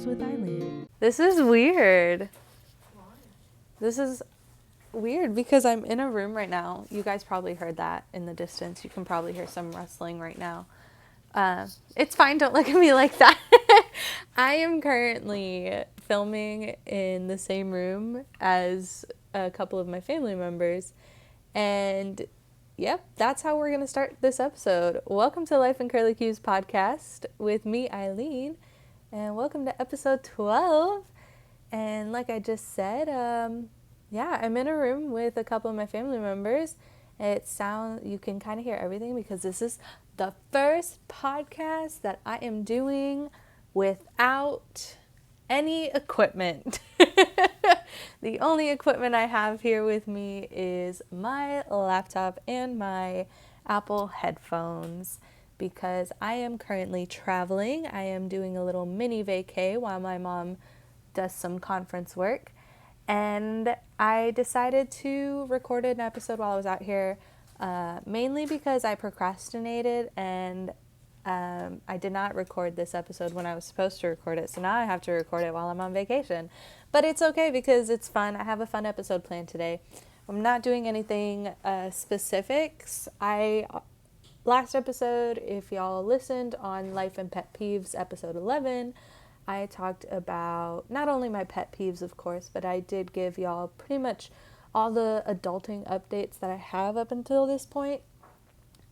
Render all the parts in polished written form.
Quizzes with Eileen. This is weird. This is weird because I'm in a room right now. You guys probably heard that in the distance. You can probably hear some rustling right now. It's fine. Don't look at me like that. I am currently filming in the same room as a couple of my family members. And yep, that's how we're going to start this episode. Welcome to Life in Curly Cues podcast with me, Eileen. And welcome to episode 12. And like I just said, I'm in a room with a couple of my family members. You can kind of hear everything because this is the first podcast that I am doing without any equipment. The only equipment I have here with me is my laptop and my Apple headphones because I am currently traveling. I am doing a little mini vacay while my mom does some conference work. And I decided to record an episode while I was out here, mainly because I procrastinated and I did not record this episode when I was supposed to record it. So now I have to record it while I'm on vacation. But it's okay because it's fun. I have a fun episode planned today. I'm not doing anything specifics. Last episode, if y'all listened on Life and Pet Peeves, episode 11, I talked about not only my pet peeves, of course, but I did give y'all pretty much all the adulting updates that I have up until this point.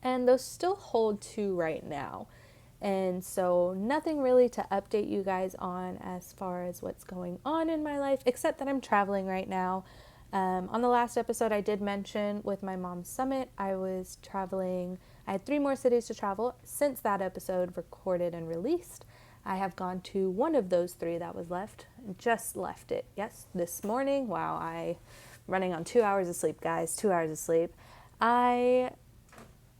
And those still hold true right now. And so nothing really to update you guys on as far as what's going on in my life, except that I'm traveling right now. On the last episode, I did mention with my mom's summit, I was traveling. I had 3 more cities to travel. Since that episode recorded and released, I have gone to one of those 3 that was left. Just left it. Yes, this morning. Wow, I'm running on 2 hours of sleep, guys. 2 hours of sleep. I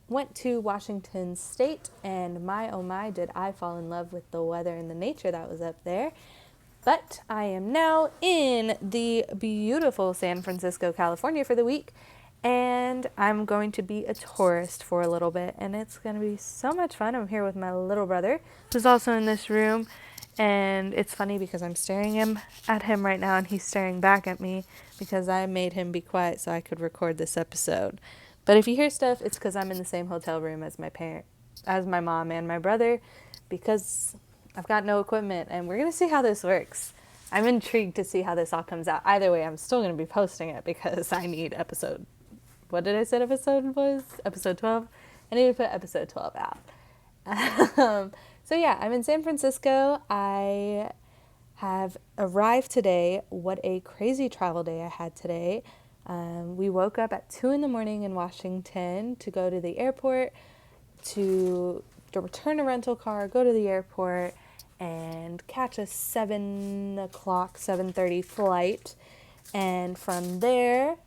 went to Washington State, and my oh my, did I fall in love with the weather and the nature that was up there. But I am now in the beautiful San Francisco, California for the week, and I'm going to be a tourist for a little bit, and it's going to be so much fun. I'm here with my little brother, who's also in this room, and it's funny because I'm staring at him right now, and he's staring back at me because I made him be quiet so I could record this episode. But if you hear stuff, it's because I'm in the same hotel room as my mom and my brother, because I've got no equipment, and we're going to see how this works. I'm intrigued to see how this all comes out. Either way, I'm still going to be posting it because I need what did I say episode was? Episode 12? I need to put episode 12 out. So yeah, I'm in San Francisco. I have arrived today. What a crazy travel day I had today. We woke up at 2 a.m. in Washington to go to the airport, to return a rental car, go to the airport, and catch a 7:30 flight. And from there,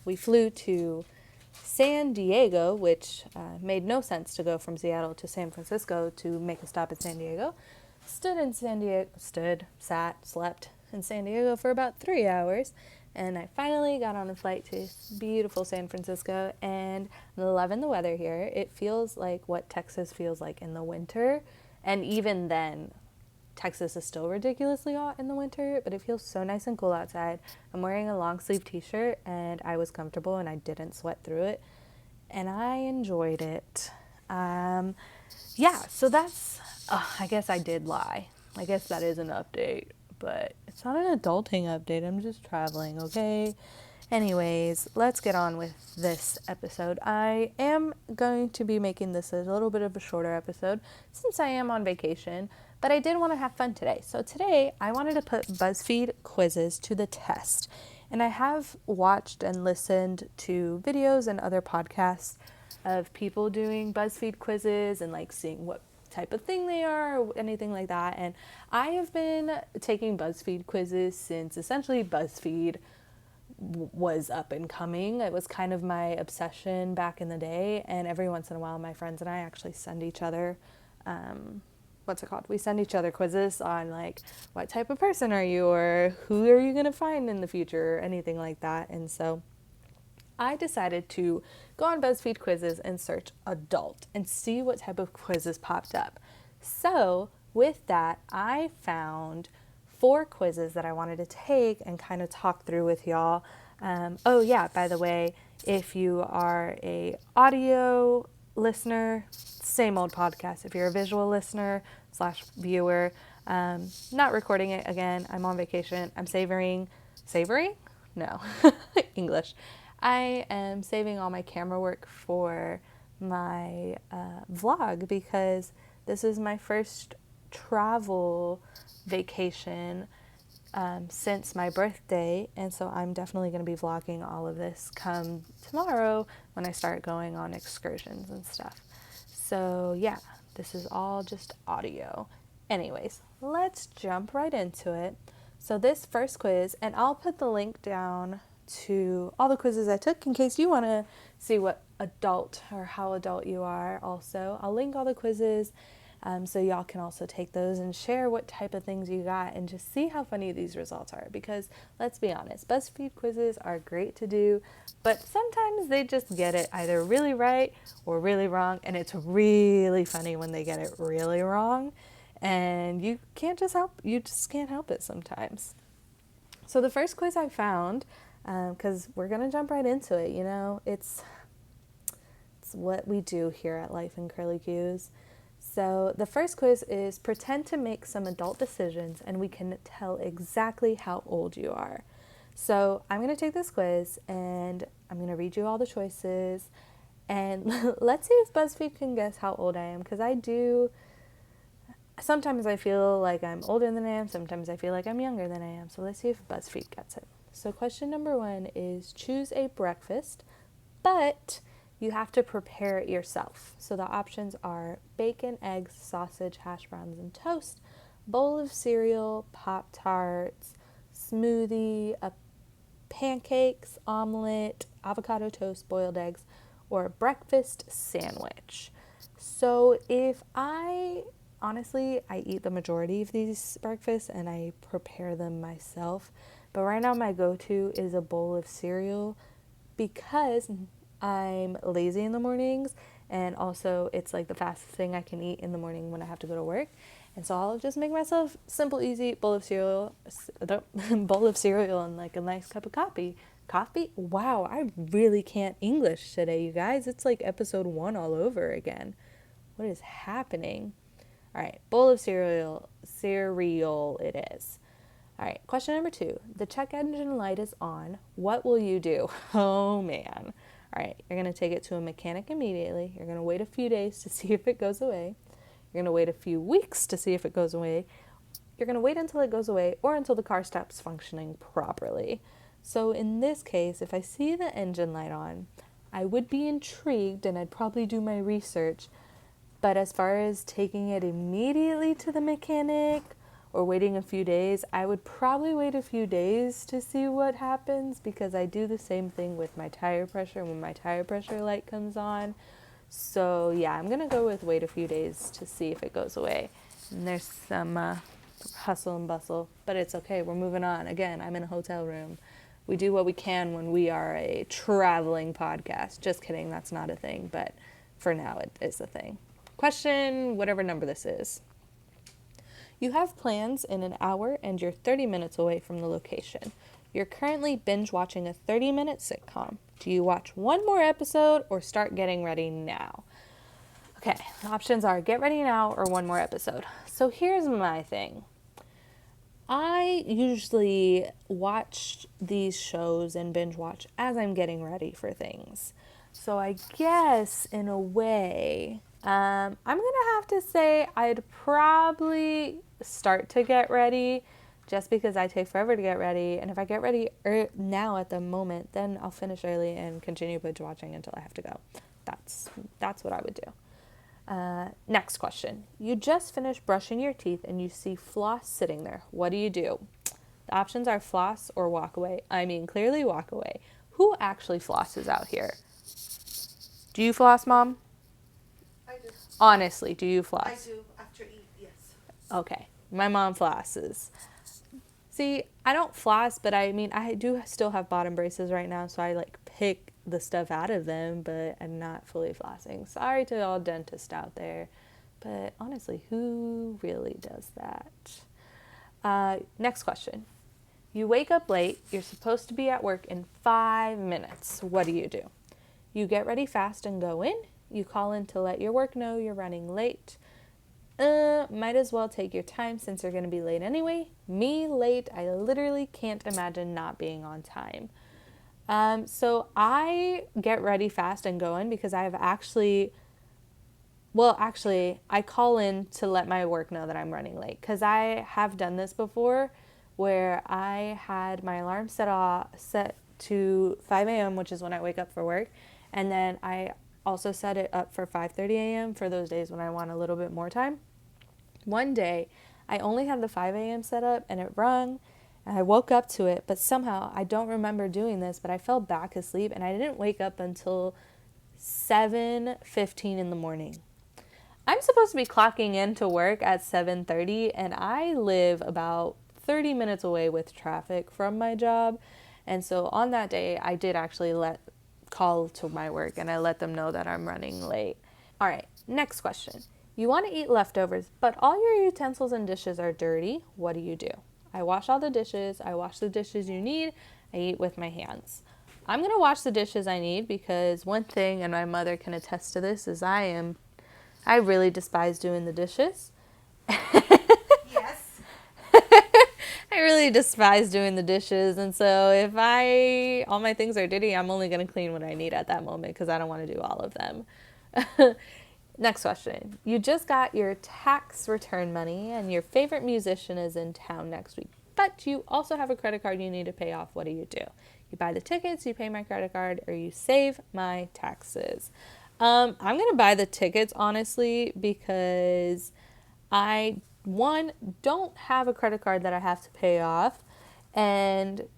we flew to San Diego, which made no sense to go from Seattle to San Francisco to make a stop at San Diego. Slept in San Diego for about 3 hours, and I finally got on a flight to beautiful San Francisco, and I'm loving the weather here. It feels like what Texas feels like in the winter, and even then, Texas is still ridiculously hot in the winter, but it feels so nice and cool outside. I'm wearing a long sleeve t-shirt, and I was comfortable, and I didn't sweat through it, and I enjoyed it. So that's, I guess I did lie. I guess that is an update, but it's not an adulting update. I'm just traveling, okay? Anyways, let's get on with this episode. I am going to be making this a little bit of a shorter episode since I am on vacation, but I did want to have fun today. So today I wanted to put Buzzfeed Quizzes to the test, and I have watched and listened to videos and other podcasts of people doing Buzzfeed Quizzes and like seeing what type of thing they are or anything like that. And I have been taking Buzzfeed Quizzes since essentially Buzzfeed was up and coming. It was kind of my obsession back in the day, and every once in a while my friends and I actually send each other we send each other quizzes on like what type of person are you, or who are you going to find in the future, or anything like that. And so I decided to go on Buzzfeed Quizzes and search adult and see what type of quizzes popped up. So with that, I found 4 quizzes that I wanted to take and kind of talk through with y'all. Oh yeah, by the way, if you are a audio listener, same old podcast. If you're a visual listener / viewer, not recording it again. I'm on vacation. I'm savoring? No, English. I am saving all my camera work for my vlog because this is my first travel vacation since my birthday, and so I'm definitely going to be vlogging all of this come tomorrow when I start going on excursions and stuff. So yeah, this is all just audio. Anyways, let's jump right into it. So this first quiz, and I'll put the link down to all the quizzes I took in case you want to see what adult or how adult you are also. I'll link all the quizzes so y'all can also take those and share what type of things you got and just see how funny these results are, because let's be honest, BuzzFeed quizzes are great to do, but sometimes they just get it either really right or really wrong, and it's really funny when they get it really wrong, and you just can't help it sometimes. So the first quiz I found, because we're going to jump right into it, it's what we do here at Life in Curly Cues. So the first quiz is pretend to make some adult decisions and we can tell exactly how old you are. So I'm going to take this quiz and I'm going to read you all the choices, and let's see if BuzzFeed can guess how old I am, because sometimes I feel like I'm older than I am, sometimes I feel like I'm younger than I am. So let's see if BuzzFeed gets it. So question number 1 is choose a breakfast, but you have to prepare it yourself. So the options are bacon, eggs, sausage, hash browns, and toast, bowl of cereal, Pop-Tarts, smoothie, pancakes, omelet, avocado toast, boiled eggs, or a breakfast sandwich. So honestly, I eat the majority of these breakfasts and I prepare them myself. But right now my go-to is a bowl of cereal because I'm lazy in the mornings, and also it's like the fastest thing I can eat in the morning when I have to go to work. And so I'll just make myself simple, easy bowl of cereal and like a nice cup of coffee. Wow, I really can't English today, you guys. It's like episode 1 all over again. What is happening? All right, bowl of cereal it is. All right, question number 2. The check engine light is on. What will you do? Oh, man. All right, you're going to take it to a mechanic immediately. You're going to wait a few days to see if it goes away. You're going to wait a few weeks to see if it goes away. You're going to wait until it goes away or until the car stops functioning properly. So in this case, if I see the engine light on, I would be intrigued and I'd probably do my research. But as far as taking it immediately to the mechanic or waiting a few days, I would probably wait a few days to see what happens, because I do the same thing with my tire pressure when my tire pressure light comes on. So yeah, I'm going to go with wait a few days to see if it goes away. And there's some hustle and bustle, but it's okay. We're moving on. Again, I'm in a hotel room. We do what we can when we are a traveling podcast. Just kidding, that's not a thing, but for now it is a thing. Question, whatever number this is. You have plans in an hour and you're 30 minutes away from the location. You're currently binge watching a 30-minute sitcom. Do you watch one more episode or start getting ready now? Okay, the options are get ready now or one more episode. So here's my thing. I usually watch these shows and binge watch as I'm getting ready for things. So I guess in a way, I'm going to have to say I'd probably start to get ready just because I take forever to get ready. And if I get ready now at the moment, then I'll finish early and continue binge watching until I have to go. That's what I would do. Next question. You just finished brushing your teeth and you see floss sitting there. What do you do? The options are floss or walk away. I mean, clearly walk away. Who actually flosses out here? Do you floss, Mom? I do. Honestly, do you floss? I do. After eat, yes. Okay. My mom flosses. See, I don't floss, but I mean, I do still have bottom braces right now, so I like pick the stuff out of them, but I'm not fully flossing. Sorry to all dentists out there, but honestly, who really does that? Next question. You wake up late, you're supposed to be at work in 5 minutes. What do? You get ready fast and go in. You call in to let your work know you're running late. Might as well take your time since you're going to be late anyway. Me late, I literally can't imagine not being on time. So I get ready fast and go in because I call in to let my work know that I'm running late, because I have done this before where I had my alarm set to 5 a.m., which is when I wake up for work, and then I also set it up for 5:30 a.m. for those days when I want a little bit more time. One day, I only had the 5 a.m. set up, and it rung, and I woke up to it, but somehow, I don't remember doing this, but I fell back asleep, and I didn't wake up until 7:15 in the morning. I'm supposed to be clocking in to work at 7:30, and I live about 30 minutes away with traffic from my job, and so on that day, I did actually call to my work, and I let them know that I'm running late. All right, next question. You want to eat leftovers, but all your utensils and dishes are dirty. What do? I wash all the dishes. I wash the dishes you need. I eat with my hands. I'm going to wash the dishes I need, because one thing, and my mother can attest to this, is I really despise doing the dishes. Yes. I really despise doing the dishes, and so if all my things are dirty, I'm only going to clean what I need at that moment, because I don't want to do all of them. Next question. You just got your tax return money, and your favorite musician is in town next week, but you also have a credit card you need to pay off. What do? You buy the tickets, you pay my credit card, or you save my taxes. I'm going to buy the tickets, honestly, because I don't have a credit card that I have to pay off, and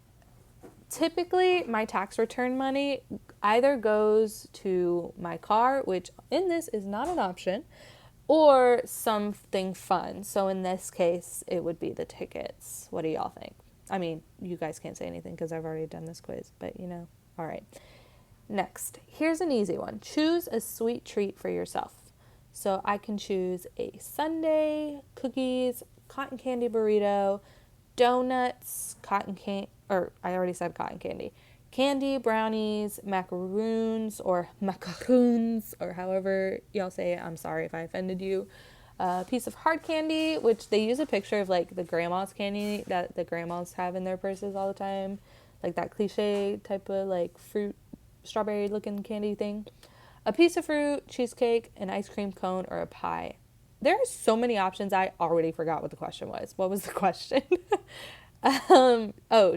typically my tax return money either goes to my car, which in this is not an option, or something fun. So in this case, it would be the tickets. What do y'all think? I mean, you guys can't say anything because I've already done this quiz, but all right. Next, here's an easy one. Choose a sweet treat for yourself. So I can choose a sundae, cookies, cotton candy burrito, donuts, I already said cotton candy, brownies, macaroons, or however y'all say it. I'm sorry if I offended you. A piece of hard candy, which they use a picture of like the grandma's candy that the grandmas have in their purses all the time, like that cliche type of like fruit, strawberry looking candy thing. A piece of fruit, cheesecake, an ice cream cone, or a pie. There are so many options. I already forgot what the question was. What was the question?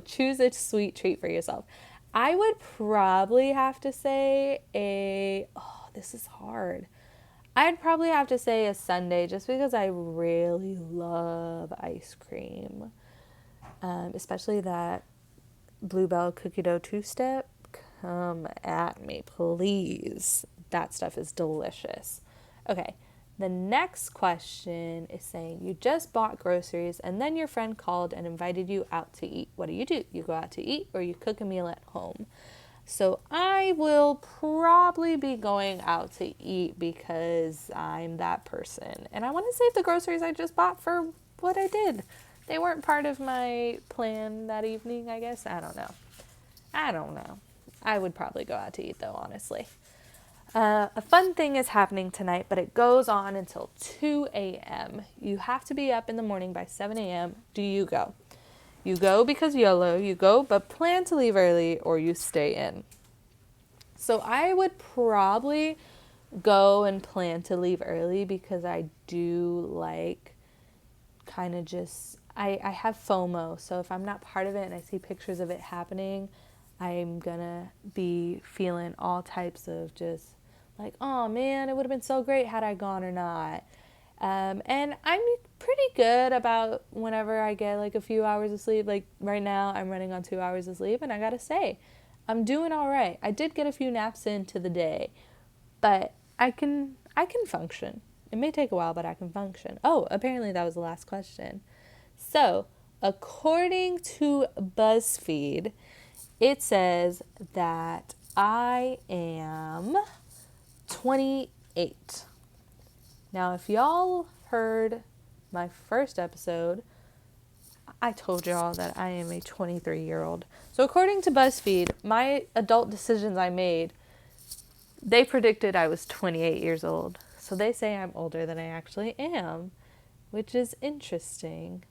Choose a sweet treat for yourself. I would probably have to say this is hard. I'd probably have to say a sundae, just because I really love ice cream. Especially that Bluebell cookie dough two-step. Come at me, please. That stuff is delicious. Okay, the next question is saying you just bought groceries and then your friend called and invited you out to eat. What do? You go out to eat, or you cook a meal at home? So I will probably be going out to eat because I'm that person. And I want to save the groceries I just bought for what I did. They weren't part of my plan that evening, I guess. I don't know. I would probably go out to eat, though, honestly. A fun thing is happening tonight, but it goes on until 2 a.m. You have to be up in the morning by 7 a.m. Do you go? You go because YOLO, you go, but plan to leave early, or you stay in. So I would probably go and plan to leave early, because I do like kind of just, I have FOMO. So if I'm not part of it and I see pictures of it happening, I'm gonna be feeling all types of just like, oh man, it would have been so great had I gone or not. And I'm pretty good about whenever I get like a few hours of sleep. Like right now I'm running on 2 hours of sleep, and I gotta say, I'm doing all right. I did get a few naps into the day, but I can function. It may take a while, but I can function. Oh, apparently that was the last question. So, according to Buzzfeed, it says that I am 28. Now, if y'all heard my first episode, I told y'all that I am a 23-year-old. So according to Buzzfeed, my adult decisions I made, they predicted I was 28 years old. So they say I'm older than I actually am, which is interesting.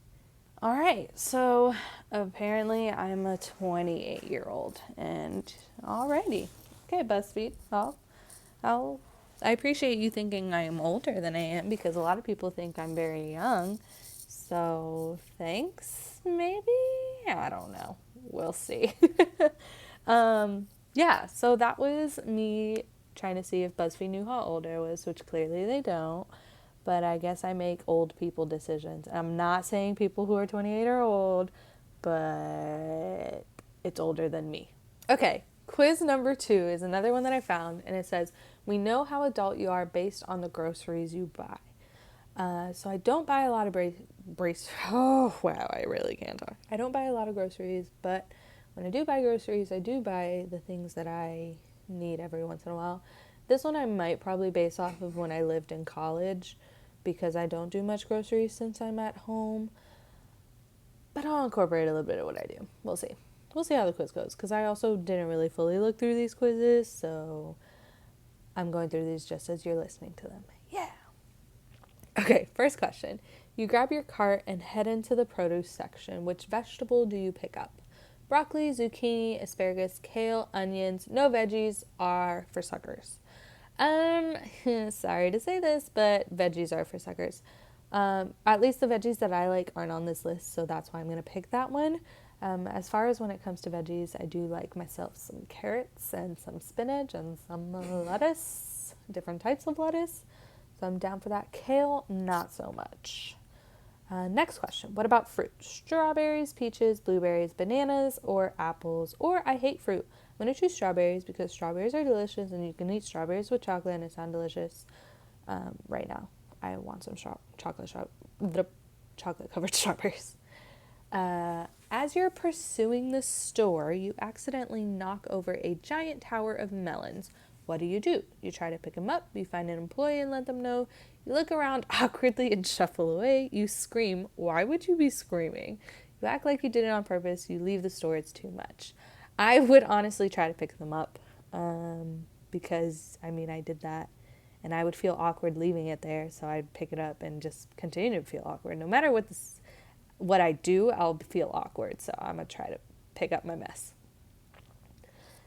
All right, so apparently I'm a 28-year-old, and alrighty. Okay, Buzzfeed, I appreciate you thinking I am older than I am, because a lot of people think I'm very young. So thanks, maybe? I don't know. We'll see. Yeah, so that was me trying to see if BuzzFeed knew how old I was, which clearly they don't. But I guess I make old people decisions. I'm not saying people who are 28 are old, but it's older than me. Okay, quiz number 2 is another one that I found, and it says, we know how adult you are based on the groceries you buy. So I don't buy a lot of oh, wow, I really can't talk. I don't buy a lot of groceries, but when I do buy groceries, I do buy the things that I need every once in a while. This one I might probably base off of when I lived in college, because I don't do much groceries since I'm at home. But I'll incorporate a little bit of what I do. We'll see. We'll see how the quiz goes, because I also didn't really fully look through these quizzes, so I'm going through these just as you're listening to them. Yeah. Okay, first question. You grab your cart and head into the produce section. Which vegetable do you pick up? Broccoli, zucchini, asparagus, kale, onions. No veggies are for suckers. Sorry to say this, but veggies are for suckers. At least the veggies that I like aren't on this list, so that's why I'm going to pick that one. As far as when it comes to veggies, I do like myself some carrots and some spinach and some lettuce, different types of lettuce. So I'm down for that. Kale, not so much. Next question. What about fruit? Strawberries, peaches, blueberries, bananas, or apples? Or I hate fruit. I'm going to choose strawberries because strawberries are delicious and you can eat strawberries with chocolate and it sounds delicious. Right now, I want some chocolate-covered strawberries. As you're pursuing the store, you accidentally knock over a giant tower of melons. What do? You try to pick them up, you find an employee and let them know, you look around awkwardly and shuffle away, you scream. Why would you be screaming? You act like you did it on purpose, you leave the store, it's too much. I would honestly try to pick them up, because, I did that, and I would feel awkward leaving it there, so I'd pick it up and just continue to feel awkward. No matter what I do, I'll feel awkward, so I'm going to try to pick up my mess.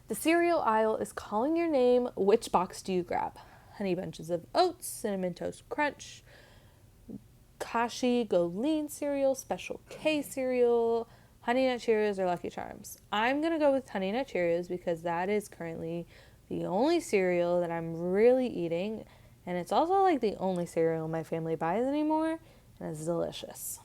The cereal aisle is calling your name. Which box do you grab? Honey Bunches of Oats, Cinnamon Toast Crunch, Kashi Go Lean cereal, Special K cereal, Honey Nut Cheerios, or Lucky Charms. I'm going to go with Honey Nut Cheerios because that is currently the only cereal that I'm really eating, and it's also like the only cereal my family buys anymore, and it's delicious.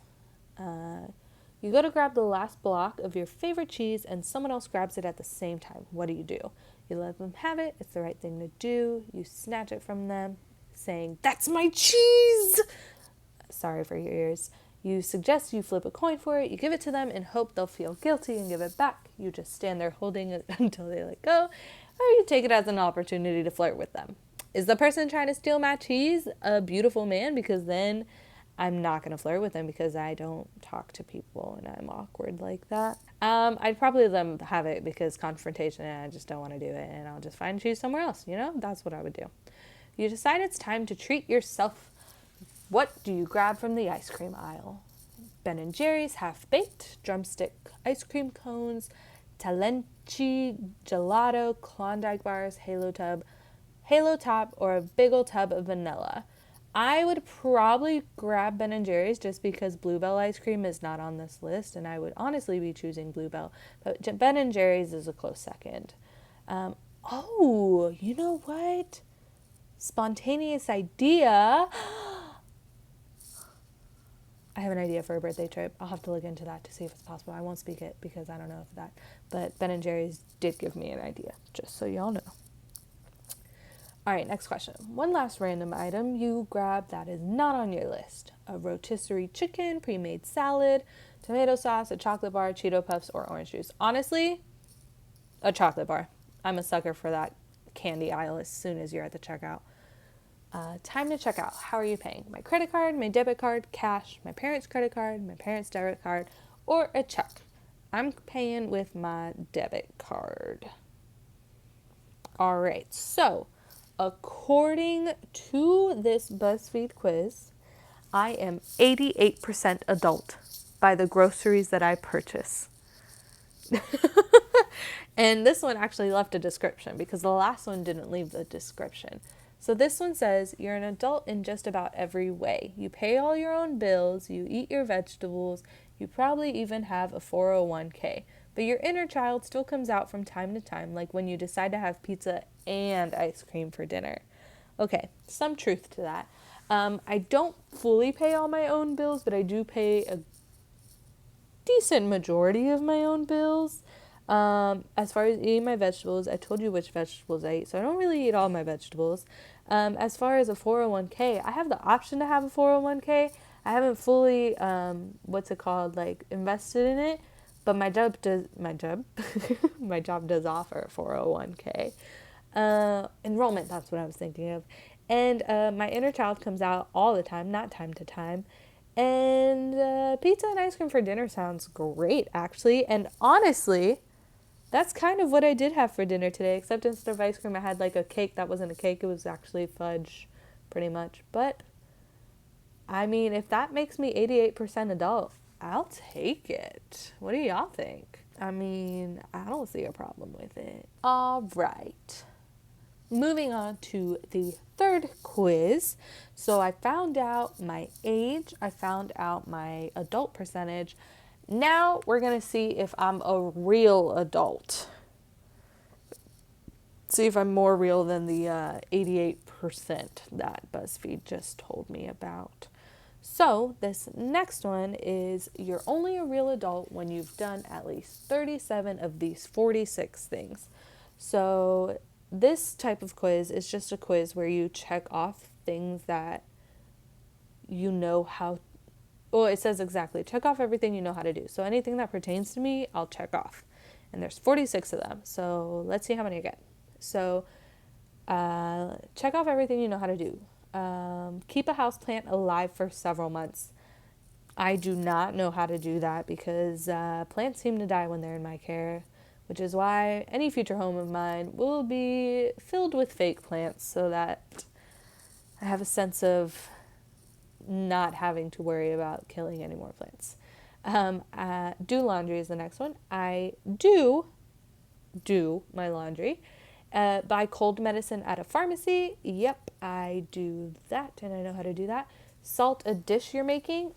You go to grab the last block of your favorite cheese and someone else grabs it at the same time. What do? You let them have it. It's the right thing to do. You snatch it from them, saying, "That's my cheese!" Sorry for your ears. You suggest you flip a coin for it. You give it to them and hope they'll feel guilty and give it back. You just stand there holding it until they let go, or you take it as an opportunity to flirt with them. Is the person trying to steal my cheese a beautiful man? Because then I'm not going to flirt with them because I don't talk to people and I'm awkward like that. I'd probably let them have it because confrontation and I just don't want to do it and I'll just find cheese somewhere else, That's what I would do. You decide it's time to treat yourself. What do you grab from the ice cream aisle? Ben & Jerry's Half-Baked, Drumstick Ice Cream Cones, Talenti Gelato, Klondike Bars, Halo Top, or a big old tub of vanilla. I would probably grab Ben & Jerry's just because Bluebell ice cream is not on this list, and I would honestly be choosing Bluebell. But Ben & Jerry's is a close second. You know what? Spontaneous idea. I have an idea for a birthday trip. I'll have to look into that to see if it's possible. I won't speak it because I don't know if that. But Ben & Jerry's did give me an idea, just so y'all know. All right, next question. One last random item you grab that is not on your list. A rotisserie chicken, pre-made salad, tomato sauce, a chocolate bar, Cheeto Puffs, or orange juice. Honestly, a chocolate bar. I'm a sucker for that candy aisle as soon as you're at the checkout. Time to check out. How are you paying? My credit card, my debit card, cash, my parents' credit card, my parents' debit card, or a check. I'm paying with my debit card. All right, so according to this Buzzfeed quiz, I am 88% adult by the groceries that I purchase. And this one actually left a description because the last one didn't leave the description. So this one says, you're an adult in just about every way. You pay all your own bills, you eat your vegetables, you probably even have a 401k. But your inner child still comes out from time to time, like when you decide to have pizza and ice cream for dinner. Okay, some truth to that. I don't fully pay all my own bills, but I do pay a decent majority of my own bills. As far as eating my vegetables, I told you which vegetables I eat, so I don't really eat all my vegetables. As far as a 401k, I have the option to have a 401k. I haven't fully, invested in it, but my job does offer a 401k. Enrollment, that's what I was thinking of. And my inner child comes out all the time, not time to time. And pizza and ice cream for dinner sounds great, actually. And honestly, that's kind of what I did have for dinner today, except instead of ice cream, I had like a cake that wasn't a cake. It was actually fudge, pretty much. But, I mean, if that makes me 88% adult, I'll take it. What do y'all think? I mean, I don't see a problem with it. All right. Moving on to the third quiz. So I found out my age. I found out my adult percentage. Now we're going to see if I'm a real adult. See if I'm more real than the 88% that BuzzFeed just told me about. So this next one is, you're only a real adult when you've done at least 37 of these 46 things. So this type of quiz is just a quiz where you check off things that you know how. Well, it says exactly, check off everything you know how to do. So anything that pertains to me, I'll check off. And there's 46 of them. So let's see how many I get. So check off everything you know how to do. Keep a houseplant alive for several months. I do not know how to do that because plants seem to die when they're in my care, which is why any future home of mine will be filled with fake plants so that I have a sense of not having to worry about killing any more plants. Do laundry is the next one. I do my laundry. Buy cold medicine at a pharmacy. Yep, I do that, and I know how to do that. Salt a dish you're making.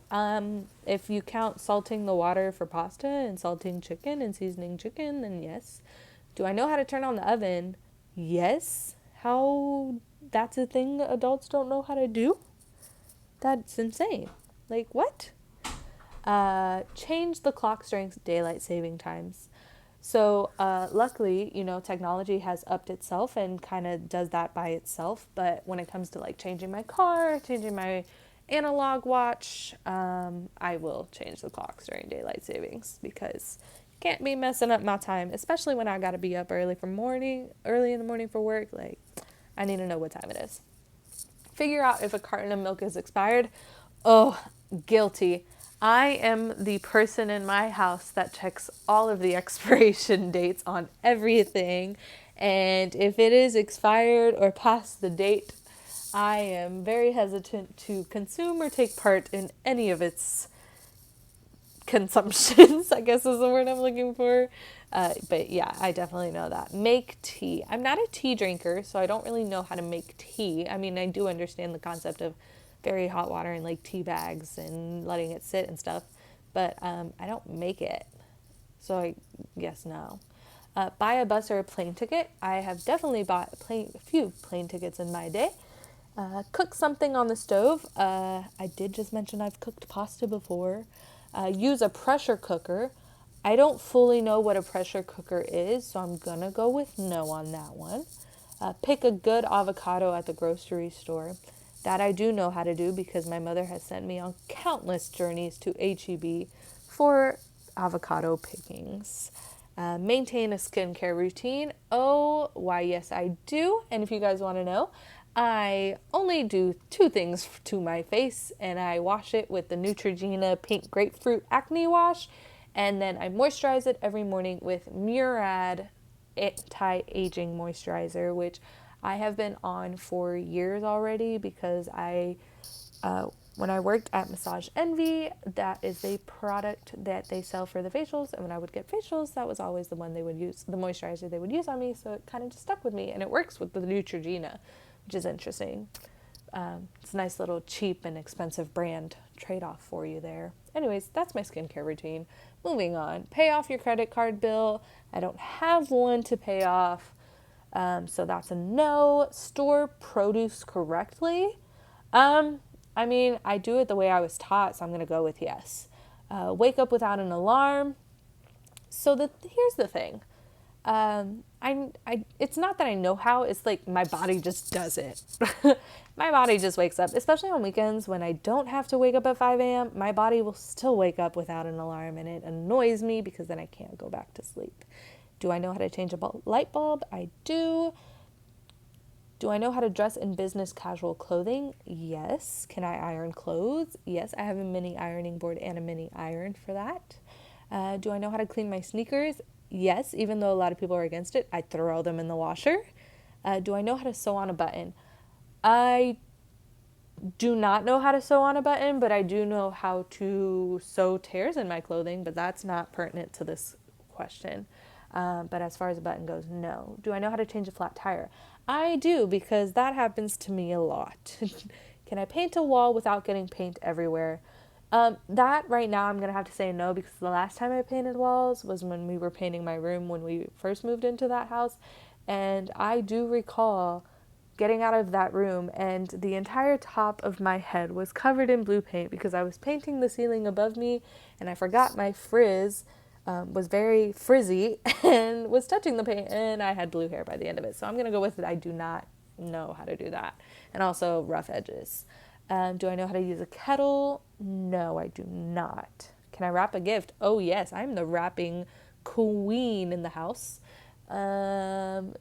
If you count salting the water for pasta and salting chicken and seasoning chicken, then yes. Do I know how to turn on the oven? Yes. How that's a thing adults don't know how to do? That's insane. Like, what? Change the clocks during daylight saving times. So luckily, technology has upped itself and kind of does that by itself. But when it comes to like changing my car, changing my analog watch, I will change the clocks during daylight savings because you can't be messing up my time, especially when I got to be up early in the morning for work. Like, I need to know what time it is. Figure out if a carton of milk is expired. Oh, guilty. I am the person in my house that checks all of the expiration dates on everything. And if it is expired or past the date, I am very hesitant to consume or take part in any of its consumptions, I guess is the word I'm looking for. But yeah, I definitely know that. Make tea. I'm not a tea drinker, so I don't really know how to make tea. I mean, I do understand the concept of very hot water and like tea bags and letting it sit and stuff, but I don't make it. So I guess no. Buy a bus or a plane ticket. I have definitely bought a few plane tickets in my day. Cook something on the stove. I did just mention I've cooked pasta before. Use a pressure cooker. I don't fully know what a pressure cooker is, so I'm gonna go with no on that one. Pick a good avocado at the grocery store. That I do know how to do because my mother has sent me on countless journeys to HEB for avocado pickings. Maintain a skincare routine. Oh, why, yes, I do. And if you guys want to know, I only do 2 things to my face, and I wash it with the Neutrogena Pink Grapefruit Acne Wash, and then I moisturize it every morning with Murad Anti-Aging Moisturizer, which I have been on for years already because when I worked at Massage Envy, that is a product that they sell for the facials. And when I would get facials, that was always the one they would use, the moisturizer they would use on me. So it kind of just stuck with me. And it works with the Neutrogena, which is interesting. It's a nice little cheap and expensive brand trade-off for you there. Anyways, that's my skincare routine. Moving on. Pay off your credit card bill. I don't have one to pay off. So that's a no. Store produce correctly. I mean, I do it the way I was taught, so I'm going to go with yes. Wake up without an alarm. So here's the thing. It's not that I know how, it's like my body just does it. My body just wakes up, especially on weekends when I don't have to wake up at 5 a.m. My body will still wake up without an alarm, and it annoys me because then I can't go back to sleep. Do I know how to change a light bulb? I do. Do I know how to dress in business casual clothing? Yes. Can I iron clothes? Yes, I have a mini ironing board and a mini iron for that. Do I know how to clean my sneakers? Yes, even though a lot of people are against it, I throw them in the washer. Do I know how to sew on a button? I do not know how to sew on a button, but I do know how to sew tears in my clothing, but that's not pertinent to this question. But as far as a button goes, no. Do I know how to change a flat tire? I do, because that happens to me a lot. Can I paint a wall without getting paint everywhere? That right now I'm going to have to say no, because the last time I painted walls was when we were painting my room when we first moved into that house. And I do recall getting out of that room and the entire top of my head was covered in blue paint because I was painting the ceiling above me and I forgot my frizz was very frizzy and was touching the paint, and I had blue hair by the end of it. So I'm going to go with it. I do not know how to do that. And also rough edges. Do I know how to use a kettle? No, I do not. Can I wrap a gift? Oh, yes. I'm the wrapping queen in the house. Can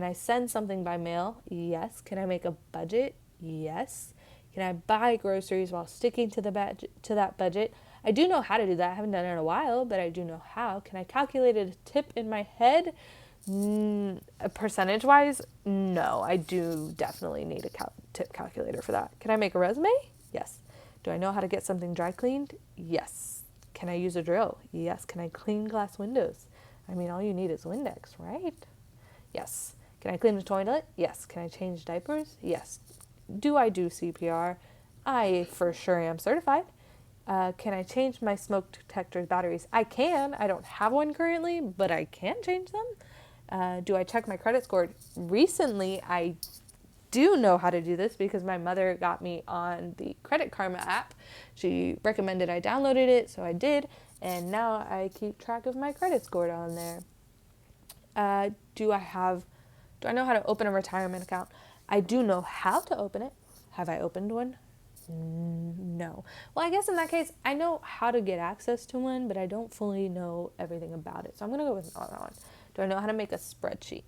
I send something by mail? Yes. Can I make a budget? Yes. Can I buy groceries while sticking to that budget? I do know how to do that. I haven't done it in a while, but I do know how. Can I calculate a tip in my head? Percentage-wise, no. I do definitely need a tip calculator for that. Can I make a resume? Yes. Do I know how to get something dry cleaned? Yes. Can I use a drill? Yes. Can I clean glass windows? I mean, all you need is Windex, right? Yes. Can I clean the toilet? Yes. Can I change diapers? Yes. Do I do CPR? I for sure am certified. Can I change my smoke detector's batteries? I can. I don't have one currently, but I can change them. Do I check my credit score? Recently, I do know how to do this because my mother got me on the Credit Karma app. She recommended I downloaded it, so I did, and now I keep track of my credit score on there. Do I know how to open a retirement account? I do know how to open it. Have I opened one? No. Well, I guess in that case, I know how to get access to one, but I don't fully know everything about it. So I'm going to go with that one. Do I know how to make a spreadsheet?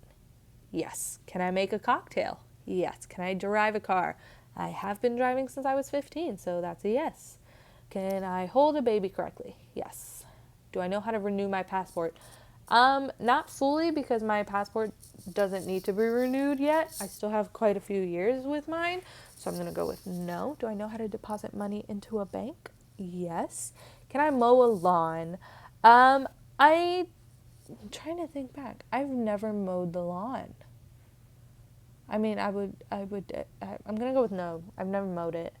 Yes. Can I make a cocktail? Yes. Can I drive a car? I have been driving since I was 15, so that's a yes. Can I hold a baby correctly? Yes. Do I know how to renew my passport? Not fully, because my passport doesn't need to be renewed yet. I still have quite a few years with mine, so I'm going to go with no. Do I know how to deposit money into a bank? Yes. Can I mow a lawn? I'm trying to think back. I've never mowed the lawn. I mean, I'm going to go with no. I've never mowed it.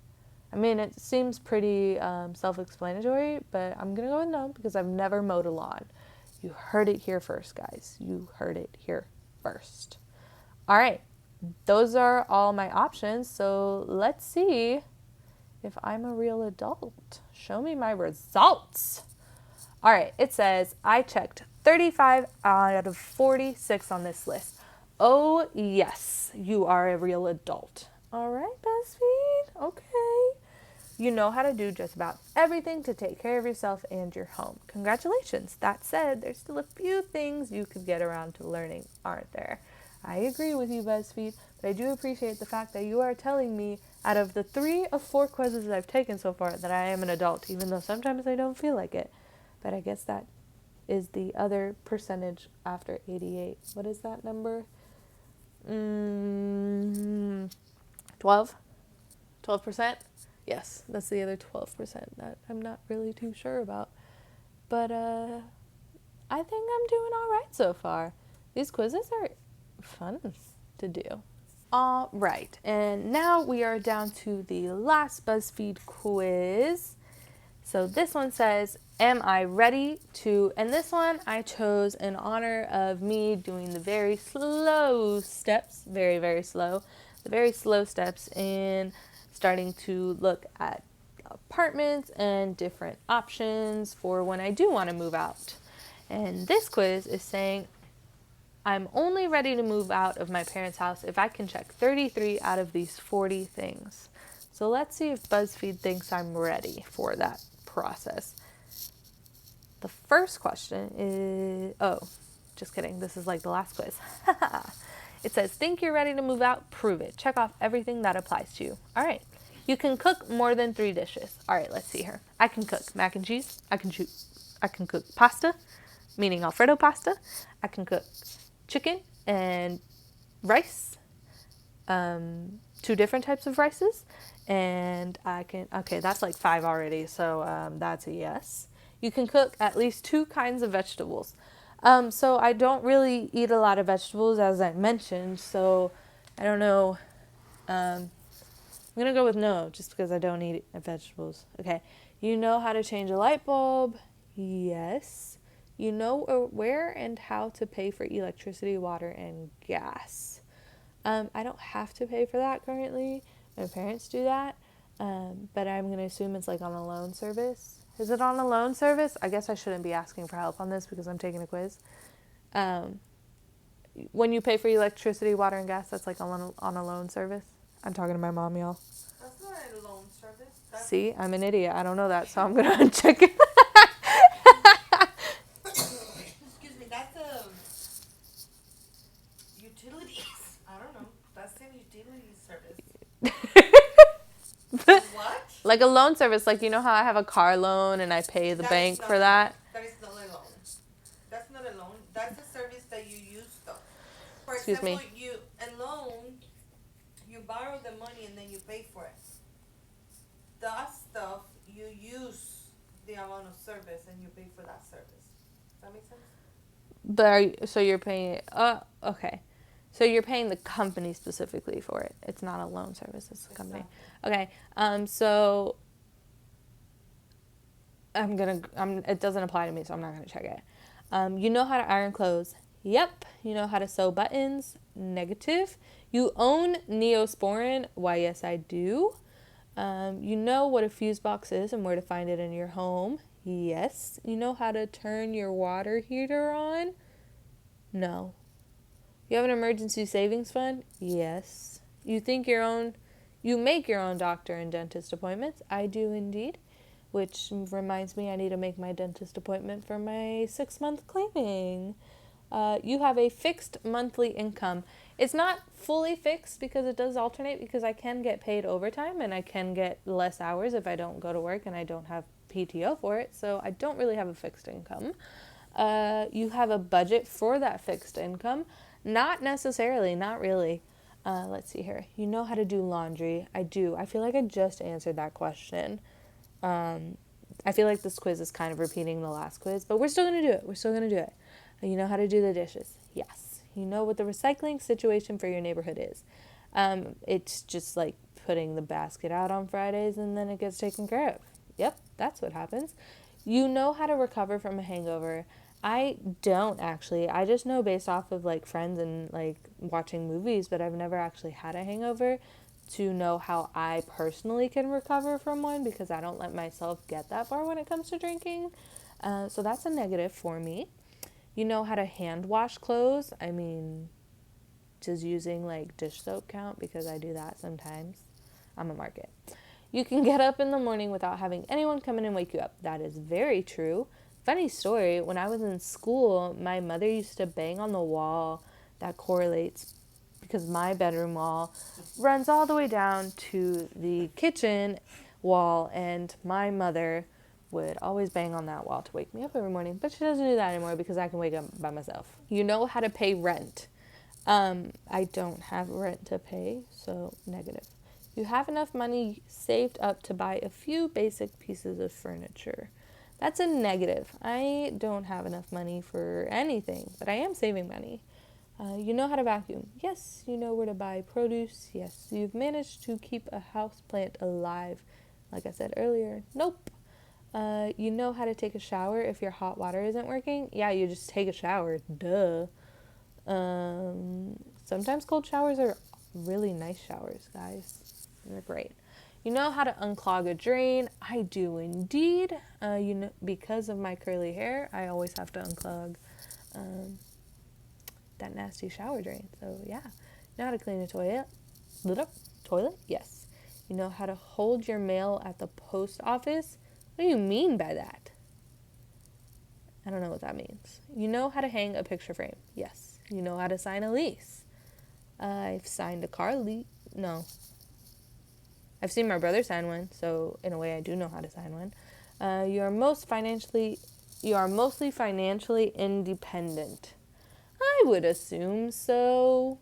I mean, it seems pretty self-explanatory, but I'm going to go with no because I've never mowed a lawn. You heard it here first, guys. You heard it here first. All right. Those are all my options. So let's see if I'm a real adult. Show me my results. All right. It says I checked 35 out of 46 on this list. Oh, yes, you are a real adult. All right, BuzzFeed. Okay. You know how to do just about everything to take care of yourself and your home. Congratulations. That said, there's still a few things you could get around to learning, aren't there? I agree with you, BuzzFeed, but I do appreciate the fact that you are telling me out of the 3 of 4 quizzes that I've taken so far that I am an adult, even though sometimes I don't feel like it. But I guess that is the other percentage after 88. What is that number? 12? 12%? Yes, that's the other 12% that I'm not really too sure about. But I think I'm doing all right so far. These quizzes are fun to do. All right, and now we are down to the last BuzzFeed quiz. So this one says, am I ready to, and this one I chose in honor of me doing the very slow steps, very, very slow, the very slow steps in starting to look at apartments and different options for when I do want to move out. And this quiz is saying, I'm only ready to move out of my parents' house if I can check 33 out of these 40 things. So let's see if BuzzFeed thinks I'm ready for that process. The first question is, just kidding. This is like the last quiz. It says, think you're ready to move out? Prove it. Check off everything that applies to you. All right. You can cook more than 3 dishes. All right, let's see here. I can cook mac and cheese. I can cook pasta, meaning Alfredo pasta. I can cook chicken and rice, 2 different types of rices, and okay, that's like 5 already, so that's a yes. You can cook at least 2 kinds of vegetables. So I don't really eat a lot of vegetables, as I mentioned, so I don't know. I'm going to go with no, just because I don't eat vegetables. Okay, you know how to change a light bulb? Yes. You know where and how to pay for electricity, water, and gas. I don't have to pay for that currently. My parents do that. But I'm going to assume it's like on a loan service. Is it on a loan service? I guess I shouldn't be asking for help on this because I'm taking a quiz. When you pay for electricity, water, and gas, that's like on a loan service. I'm talking to my mom, y'all. That's not a loan service. See, I'm an idiot. I don't know that, so I'm going to check it. Excuse me, that's utilities. I don't know. That's a utility service. What? Like a loan service, like you know how I have a car loan and I pay the bank for that? That is not a loan. That's not a loan. That's a service that you use though. For Excuse example, me. a loan, you borrow the money and then you pay for it. That stuff, you use the amount of service and you pay for that service. Does that make sense? But so you're paying, okay. So you're paying the company specifically for it. It's not a loan service, it's a company. Okay, so it doesn't apply to me, so I'm not going to check it. You know how to iron clothes? Yep. You know how to sew buttons? Negative. You own Neosporin? Why, yes, I do. You know what a fuse box is and where to find it in your home? Yes. You know how to turn your water heater on? No. You have an emergency savings fund? Yes. You make your own doctor and dentist appointments? I do indeed. Which reminds me I need to make my dentist appointment for my 6-month cleaning. You have a fixed monthly income. It's not fully fixed because it does alternate because I can get paid overtime and I can get less hours if I don't go to work and I don't have PTO for it. So I don't really have a fixed income. You have a budget for that fixed income. Not necessarily, not really. Let's see here. You know how to do laundry. I do. I feel like I just answered that question. I feel like this quiz is kind of repeating the last quiz, but we're still going to do it. You know how to do the dishes. Yes. You know what the recycling situation for your neighborhood is. It's just like putting the basket out on Fridays and then it gets taken care of. Yep, that's what happens. You know how to recover from a hangover. I don't actually. I just know based off of like friends and like watching movies, but I've never actually had a hangover to know how I personally can recover from one because I don't let myself get that far when it comes to drinking. So that's a negative for me. You know how to hand wash clothes. I mean, does using like dish soap count? Because I do that sometimes. I'm a market. You can get up in the morning without having anyone come in and wake you up. That is very true. Funny story, when I was in school, my mother used to bang on the wall that correlates because my bedroom wall runs all the way down to the kitchen wall, and my mother would always bang on that wall to wake me up every morning, but she doesn't do that anymore because I can wake up by myself. You know how to pay rent. I don't have rent to pay, so negative. You have enough money saved up to buy a few basic pieces of furniture. That's a negative. I don't have enough money for anything, but I am saving money. You know how to vacuum. Yes. You know where to buy produce. Yes. You've managed to keep a house plant alive. Like I said earlier, nope. You know how to take a shower if your hot water isn't working. Yeah, you just take a shower. Duh. Sometimes cold showers are really nice showers, guys. They're great. You know how to unclog a drain. I do indeed. Because of my curly hair, I always have to unclog that nasty shower drain. So yeah. You know how to clean a toilet? Toilet? Yes. You know how to hold your mail at the post office? What do you mean by that? I don't know what that means. You know how to hang a picture frame? Yes. You know how to sign a lease? I've signed a car lease. No. I've seen my brother sign one, so in a way I do know how to sign one. You are mostly financially independent. I would assume so.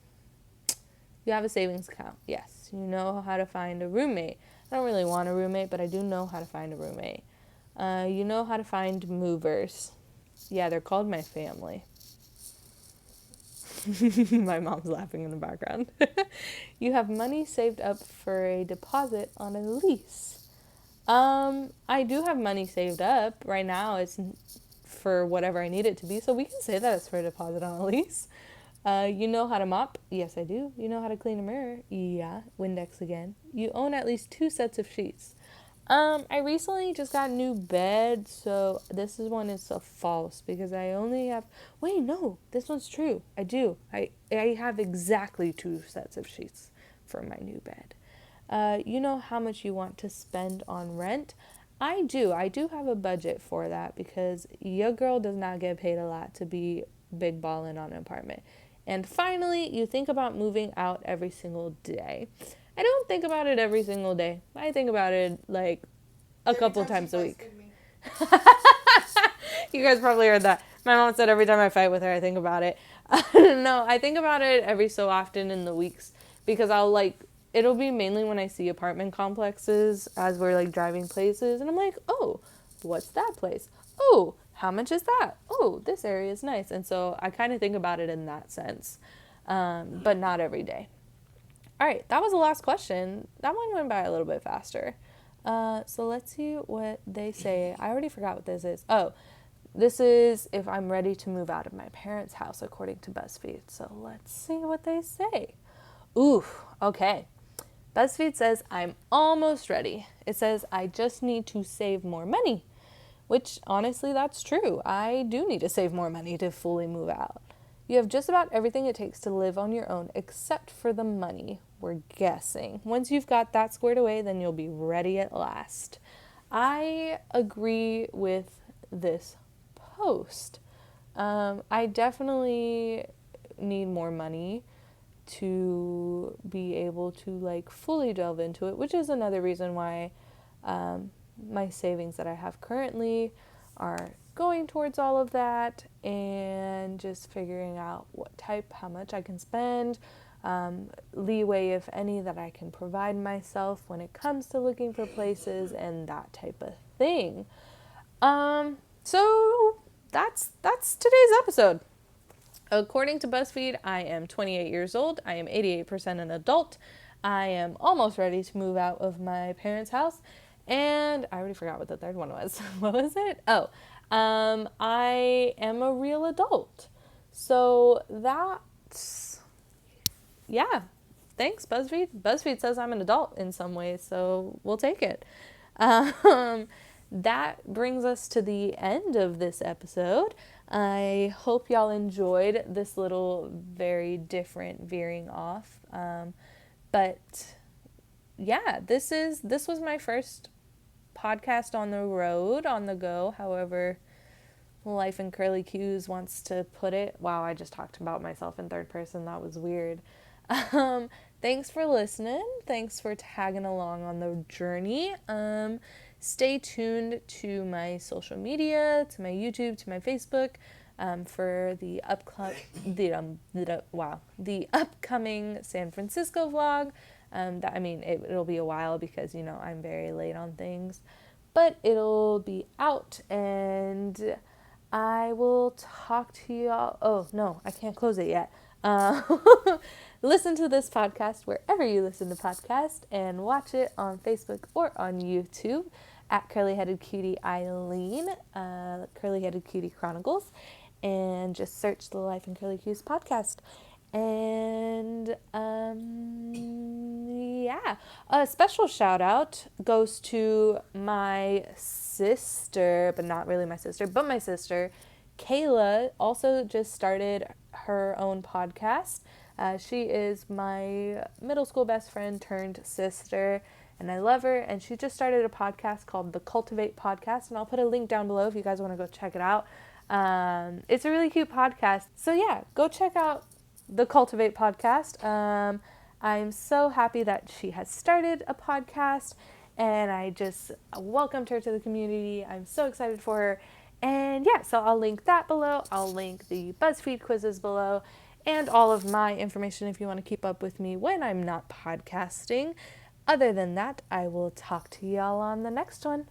You have a savings account. Yes. You know how to find a roommate. I don't really want a roommate, but I do know how to find a roommate. You know how to find movers. Yeah, they're called my family. My mom's laughing in the background. You have money saved up for a deposit on a lease. I do have money saved up. Right now it's for whatever I need it to be, so we can say that it's for a deposit on a lease. You know how to mop? Yes, I do. You know how to clean a mirror? Yeah, Windex again. You own at least 2 sets of sheets. I recently just got a new bed, so this one is a false because I only have, wait, no, this one's true. I do. I have exactly 2 sets of sheets for my new bed. You know how much you want to spend on rent? I do. I do have a budget for that because your girl does not get paid a lot to be big ballin' on an apartment. And finally, you think about moving out every single day. I don't think about it every single day. I think about it like a couple times a week. You guys probably heard that. My mom said every time I fight with her, I think about it. No, I think about it every so often in the weeks because it'll be mainly when I see apartment complexes as we're like driving places. And I'm like, oh, what's that place? Oh, how much is that? Oh, this area is nice. And so I kind of think about it in that sense, but not every day. All right, that was the last question. That one went by a little bit faster. So let's see what they say. I already forgot what this is. Oh, this is if I'm ready to move out of my parents' house, according to Buzzfeed. So let's see what they say. Ooh, okay. Buzzfeed says, I'm almost ready. It says, I just need to save more money, which honestly, that's true. I do need to save more money to fully move out. You have just about everything it takes to live on your own except for the money, we're guessing. Once you've got that squared away, then you'll be ready at last. I agree with this post. I definitely need more money to be able to fully delve into it, which is another reason why my savings that I have currently are going towards all of that and just figuring out how much I can spend, leeway, if any, that I can provide myself when it comes to looking for places and that type of thing. So that's today's episode. According to Buzzfeed, I am 28 years old. I am 88% an adult. I am almost ready to move out of my parents' house. And I already forgot what the third one was. What was it? Oh, I am a real adult. So that's, yeah. Thanks, Buzzfeed. Buzzfeed says I'm an adult in some ways, so we'll take it. That brings us to the end of this episode. I hope y'all enjoyed this little very different veering off. But yeah, this was my first podcast on the road, on the go, however Life in Curly Cues wants to put it. Wow, I just talked about myself in third person. That was weird. Thanks for listening. Thanks for tagging along on the journey. Stay tuned to my social media, to my YouTube, to my Facebook, for the upcoming San Francisco vlog. It'll be a while because I'm very late on things, but it'll be out and I will talk to y'all. Oh no, I can't close it yet. Listen to this podcast wherever you listen to podcasts and watch it on Facebook or on YouTube at Curly Headed Cutie Eileen, Curly Headed Cutie Chronicles, and just search the Life in Curly Cues podcast. And a special shout out goes to my sister, but not really my sister, but my sister, Kayla, also just started her own podcast. She is my middle school best friend turned sister, and I love her, and she just started a podcast called The Cultivate Podcast, and I'll put a link down below if you guys want to go check it out. It's a really cute podcast, so yeah, go check out The Cultivate Podcast. I'm so happy that she has started a podcast, and I just welcomed her to the community. I'm so excited for her. And yeah, so I'll link that below. I'll link the Buzzfeed quizzes below and all of my information if you want to keep up with me when I'm not podcasting. Other than that, I will talk to y'all on the next one.